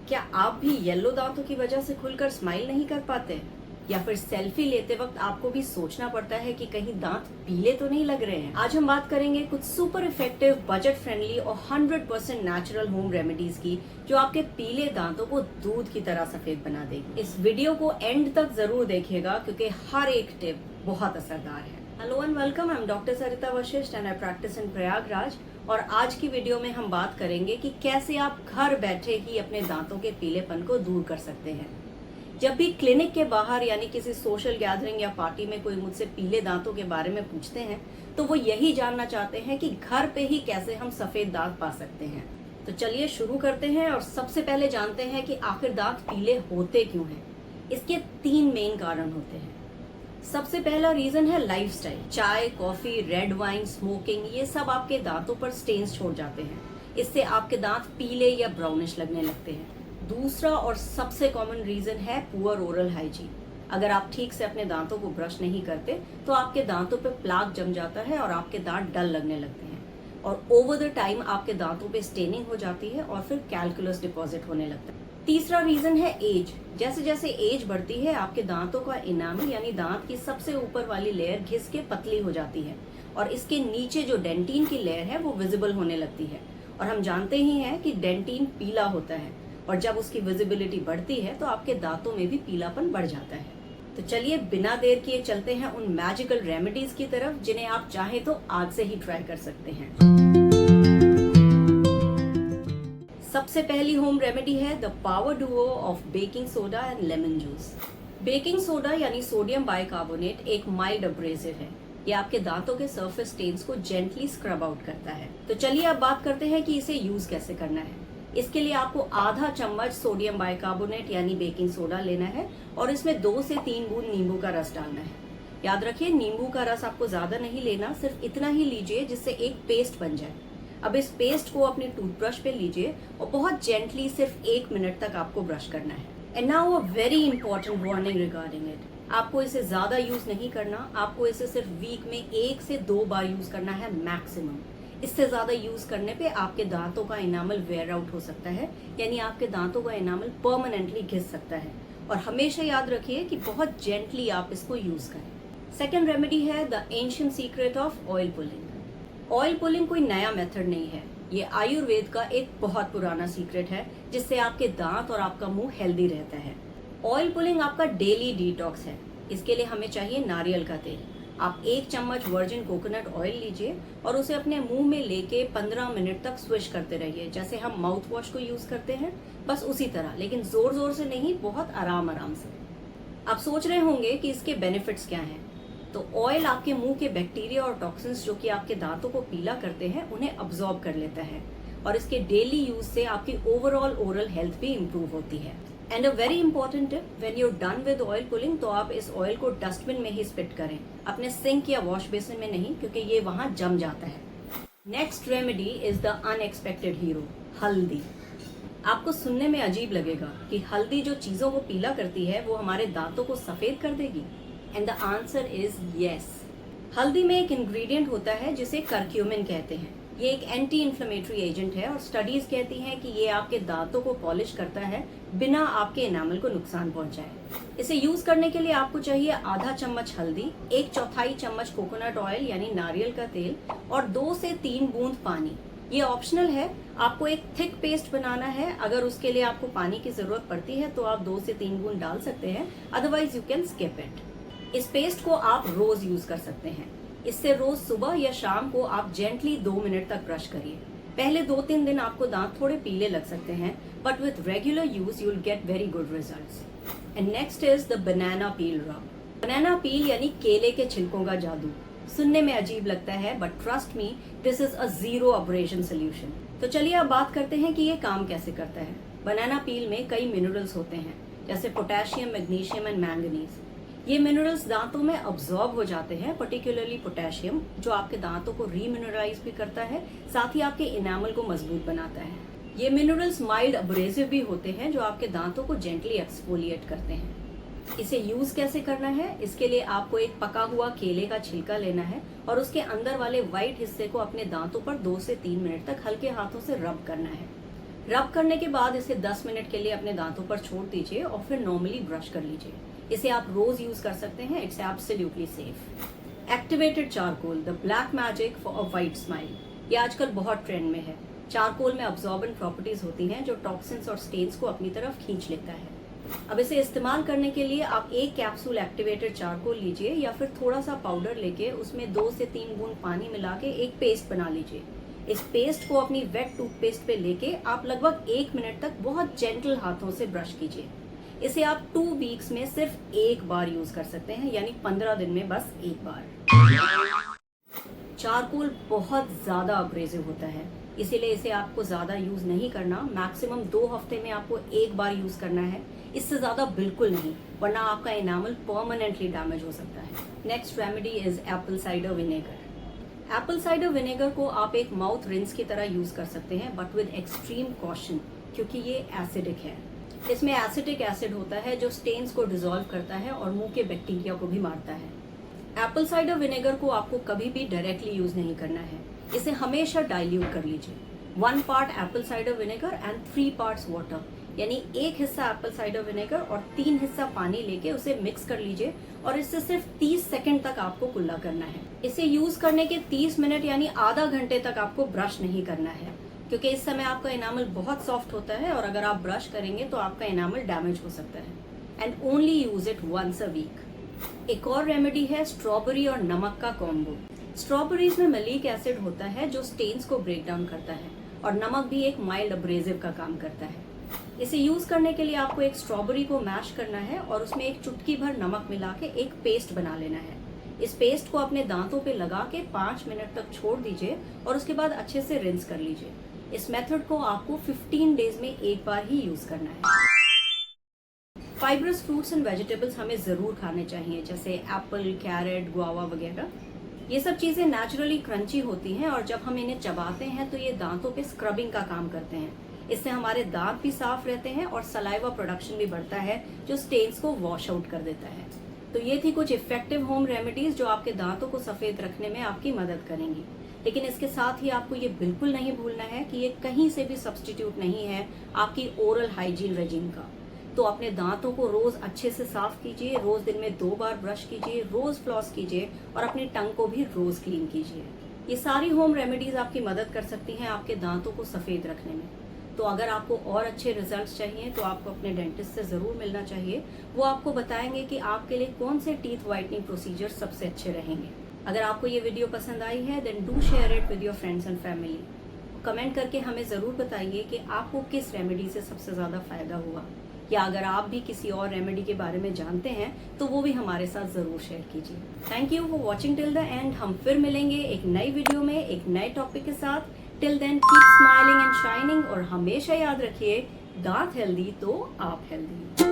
क्या आप भी येलो दांतों की वजह से खुलकर स्माइल नहीं कर पाते? या फिर सेल्फी लेते वक्त आपको भी सोचना पड़ता है कि कहीं दांत पीले तो नहीं लग रहे हैं? आज हम बात करेंगे कुछ सुपर इफेक्टिव, बजट फ्रेंडली और 100% नेचुरल होम रेमेडीज की जो आपके पीले दांतों को दूध की तरह सफेद बना देगी। इस वीडियो को एंड तक जरूर देखिएगा क्योंकि हर एक टिप बहुत असरदार है। Hello and welcome, I am doctor Sarita Vashishtha and I practice in Prayagraj. और आज की वीडियो में हम बात करेंगे कि कैसे आप घर बैठे ही अपने दांतों के पीलेपन को दूर कर सकते हैं। जब भी क्लिनिक के बाहर यानी किसी सोशल गैदरिंग या पार्टी में कोई मुझसे पीले दांतों के बारे में पूछते हैं तो वो यही जानना चाहते हैं कि घर पे ही कैसे हम सफेद दांत पा सकते हैं। तो चलिए शुरू करते हैं और सबसे पहले जानते हैं कि आखिर दांत पीले होते क्यों हैं। इसके 3 मेन कारण होते हैं। सबसे पहला रीजन है लाइफस्टाइल। चाय, कॉफी, रेड वाइन, स्मोकिंग, ये सब आपके दांतों पर स्टेन्स छोड़ जाते हैं। इससे आपके दांत पीले या ब्राउनिश लगने लगते हैं। दूसरा और सबसे कॉमन रीजन है पुअर ओरल हाइजीन। अगर आप ठीक से अपने दांतों को ब्रश नहीं करते तो आपके दांतों पे प्लाक जम जाता है और आपके दांत डल लगने लगते हैं और ओवर द टाइम आपके दांतों पे स्टेनिंग हो जाती है और फिर कैलकुलस डिपॉजिट होने लगता है। तीसरा रीजन है एज। जैसे जैसे एज बढ़ती है आपके दांतों का इनामी यानी दांत की सबसे ऊपर वाली लेयर घिस के पतली हो जाती है और इसके नीचे जो डेंटिन की लेयर है वो विजिबल होने लगती है। और हम जानते ही हैं कि डेंटिन पीला होता है और जब उसकी विजिबिलिटी बढ़ती है तो आपके दांतों में भी पीलापन बढ़ जाता है। तो चलिए बिना देर किए चलते हैं उन मैजिकल रेमेडीज की तरफ जिन्हें आप चाहें तो आज से ही ट्राई कर सकते हैं। सबसे पहली होम रेमेडी है the power Duo of baking soda and lemon juice. Baking soda यानी सोडियम बाइकार्बोनेट एक माइल्ड अब्रेसिव है। ये आपके दांतों के सरफेस स्टेन्स को जेंटली स्क्रब आउट करता है। तो चलिए अब बात करते हैं कि इसे यूज कैसे करना है। इसके लिए आपको आधा चम्मच सोडियम बाइकार्बोनेट यानी बेकिंग सोडा लेना है और इसमें 2 से 3 बूंद नींबू का रस डालना है। याद रखिए नींबू का रस आपको ज्यादा नहीं लेना, सिर्फ इतना ही लीजिए जिससे एक पेस्ट बन जाए। अब इस पेस्ट को अपने टूथब्रश पे लीजिए और बहुत जेंटली सिर्फ 1 मिनट तक आपको ब्रश करना है। And now a very important warning regarding it. आपको इसे ज्यादा यूज नहीं करना, आपको इसे सिर्फ वीक में 1 से 2 बार यूज करना है मैक्सिमम। इससे ज्यादा यूज करने पे आपके दांतों का इनामल वेयर आउट हो सकता है, यानी आपके दांतों का इनामल परमानेंटली घिस सकता है। और हमेशा याद रखिए कि बहुत जेंटली आप इसको यूज करें। सेकेंड रेमेडी है the ancient secret of oil pulling. Oil pulling कोई नया मेथड नहीं है, ये आयुर्वेद का एक बहुत पुराना सीक्रेट है जिससे आपके दांत और आपका मुंह हेल्दी रहता है। ऑयल पुलिंग आपका डेली डिटॉक्स है। इसके लिए हमें चाहिए नारियल का तेल। आप 1 चम्मच वर्जिन कोकोनट ऑयल लीजिए और उसे अपने मुंह में लेके 15 मिनट तक स्विश करते रहिए, जैसे हम माउथ वॉश को यूज करते हैं बस उसी तरह, लेकिन जोर जोर से नहीं, बहुत आराम आराम से। आप सोच रहे होंगे कि इसके बेनिफिट्स क्या हैं। तो ऑयल आपके मुंह के बैक्टीरिया और टॉक्सिन्स जो कि आपके दांतों को पीला करते हैं उन्हें अब्सॉर्ब कर लेता है और इसके डेली यूज से आपकी ओवरऑल ओरल हेल्थ भी इम्प्रूव होती है। And a very important tip, when you done with oil pulling तो आप इस ऑयल को डस्टबिन में ही स्पिट करें, अपने सिंक या वॉश बेसिन में नहीं, क्योंकि ये वहां जम जाता है। Next remedy is the unexpected hero, हल्दी। आपको सुनने में अजीब लगेगा कि हल्दी जो चीजों को पीला करती है वो हमारे दांतों को सफेद कर देगी। And the answer is yes. हल्दी में एक इंग्रेडिएंट होता है जिसे करक्यूमिन कहते हैं। ये एक एंटी इन्फ्लेमेटरी एजेंट है और स्टडीज कहती हैं कि ये आपके दांतों को पॉलिश करता है बिना आपके एनामल को नुकसान पहुंचाए। इसे यूज करने के लिए आपको चाहिए आधा चम्मच हल्दी, 1/4 चम्मच कोकोनट ऑयल यानी नारियल का तेल और 2 से 3 बूंद पानी। ये ऑप्शनल है, आपको एक थिक पेस्ट बनाना है। अगर उसके लिए आपको पानी की जरूरत पड़ती है तो आप 2 से 3 बूंद डाल सकते हैं, otherwise you can skip it. इस पेस्ट को आप रोज यूज कर सकते हैं। इससे रोज सुबह या शाम को आप जेंटली 2 मिनट तक ब्रश करिए। पहले 2-3 दिन आपको दांत थोड़े पीले लग सकते हैं, but with regular use you will get very good results. And next is the banana peel rub. Banana पील यानी केले के छिलकों का जादू। सुनने में अजीब लगता है but trust me, this is a zero abrasion solution. तो चलिए अब बात करते हैं कि ये काम कैसे करता है। बनाना पील में कई मिनरल्स होते हैं जैसे पोटेशियम, मैग्नीशियम एंड मैंगनीज। ये मिनरल्स दांतों में अब्सॉर्ब हो जाते हैं, पर्टिकुलरली पोटेशियम जो आपके दांतों को रीमिनरलाइज भी करता है, साथ ही आपके इनामल को मजबूत बनाता है। ये मिनरल्स माइल्ड अब्रेसिव भी होते हैं जो आपके दांतों को जेंटली एक्सफोलिएट करते हैं। इसे यूज कैसे करना है, इसके लिए आपको एक पका हुआ केले का छिलका लेना है और उसके अंदर वाले व्हाइट हिस्से को अपने दांतों पर 2 से 3 मिनट तक हल्के हाथों से रब करना है। रब करने के बाद इसे 10 मिनट के लिए अपने दांतों पर छोड़ दीजिए और फिर नॉर्मली ब्रश कर लीजिए। इसे आप रोज यूज कर सकते हैं। It's absolutely safe. Activated charcoal, the black magic for a white smile. ये आजकल बहुत ट्रेंड में है। चारकोल में अब्जॉर्बेंट प्रॉपर्टीज होती हैं जो टॉक्सिन्स और स्टेन्स को अपनी तरफ खींच लेता है। अब इसे इस्तेमाल करने के लिए आप एक कैप्सूल एक्टिवेटेड चारकोल लीजिए या फिर थोड़ा सा पाउडर लेके उसमें 2 से 3 बूंद पानी मिला के एक पेस्ट बना लीजिए। इस पेस्ट को अपनी वेट टूथपेस्ट पे लेके आप लगभग 1 मिनट तक बहुत जेंटल हाथों से ब्रश कीजिए। इसे आप 2 वीक्स में सिर्फ एक बार यूज कर सकते हैं, यानी 15 दिन में बस एक बार। चारकोल बहुत ज्यादा अब्रेसिव होता है, इसीलिए इसे आपको ज्यादा यूज नहीं करना। मैक्सिमम 2 हफ्ते में आपको एक बार यूज करना है, इससे ज्यादा बिल्कुल नहीं, वरना आपका एनामल परमानेंटली डैमेज हो सकता है। Next remedy is Apple cider vinegar. Apple cider vinegar को आप एक माउथ रिंस की तरह यूज कर सकते हैं, बट विद एक्सट्रीम कॉशन, क्योंकि ये एसिडिक है। इसमें एसिटिक एसिड होता है जो स्टेन्स को डिसॉल्व करता है और मुंह के बैक्टीरिया को भी मारता है। एप्पल साइडर विनेगर को आपको कभी भी डायरेक्टली यूज नहीं करना है, इसे हमेशा डाइल्यूट कर लीजिए। 1 part Apple cider vinegar and 3 parts water, यानी 1 हिस्सा एप्पल साइडर विनेगर और 3 हिस्सा पानी लेके उसे मिक्स कर लीजिए और इससे सिर्फ 30 सेकंड तक आपको कुल्ला करना है। इसे यूज करने के 30 मिनट यानी आधा घंटे तक आपको ब्रश नहीं करना है, क्योंकि इस समय आपका एनामल बहुत सॉफ्ट होता है और अगर आप ब्रश करेंगे तो आपका एनामल डैमेज हो सकता है। And only use it once a week. एक और रेमेडी है स्ट्रॉबेरी और नमक का कॉम्बो। स्ट्रॉबेरीज में मैलिक एसिड होता है जो स्टेन्स को ब्रेक डाउन करता है और नमक भी एक माइल्ड अब्रेसिव का काम करता है। इसे यूज करने के लिए आपको एक स्ट्रॉबेरी को मैश करना है और उसमें एक चुटकी भर नमक मिला के एक पेस्ट बना लेना है। इस पेस्ट को अपने दांतों पे लगा के 5 मिनट तक छोड़ दीजिए और उसके बाद अच्छे से रिंस कर लीजिए। इस मेथड को आपको 15 डेज में एक बार ही यूज करना है। फाइब्रस फ्रूट्स एंड वेजिटेबल्स हमें जरूर खाने चाहिए, जैसे एप्पल, कैरेट, गुआवा वगैरह। ये सब चीजें नेचुरली क्रंची होती हैं और जब हम इन्हें चबाते हैं तो ये दांतों पे स्क्रबिंग का काम करते हैं। इससे हमारे दांत भी साफ रहते हैं और सलाइवा प्रोडक्शन भी बढ़ता है जो स्टेन्स को वॉश आउट कर देता है। तो ये थी कुछ इफेक्टिव होम रेमेडीज जो आपके दांतों को सफेद रखने में आपकी मदद करेंगी। लेकिन इसके साथ ही आपको ये बिल्कुल नहीं भूलना है कि ये कहीं से भी सब्स्टिट्यूट नहीं है आपकी ओरल हाइजीन रेजिम का। तो अपने दांतों को रोज अच्छे से साफ कीजिए, रोज दिन में 2 बार ब्रश कीजिए, रोज फ्लॉस कीजिए और अपनी टंग को भी रोज क्लीन कीजिए। ये सारी होम रेमेडीज आपकी मदद कर सकती हैं आपके दांतों को सफेद रखने में। तो अगर आपको और अच्छे रिजल्ट्स चाहिए तो आपको अपने डेंटिस्ट से जरूर मिलना चाहिए। वो आपको बताएंगे कि आपके लिए कौन से टीथ व्हाइटनिंग प्रोसीजर सबसे अच्छे रहेंगे। अगर आपको ये वीडियो पसंद आई है then do share it with your friends and family. Comment करके हमें जरूर बताइए कि आपको किस रेमेडी से सबसे ज्यादा फायदा हुआ, या अगर आप भी किसी और रेमेडी के बारे में जानते हैं तो वो भी हमारे साथ जरूर शेयर कीजिए। Thank you for watching till the end. हम फिर मिलेंगे एक नई वीडियो में एक नए टॉपिक के साथ। Till then keep smiling and shining और हमेशा याद रखिए, दांत हेल्दी तो आप हेल्दी।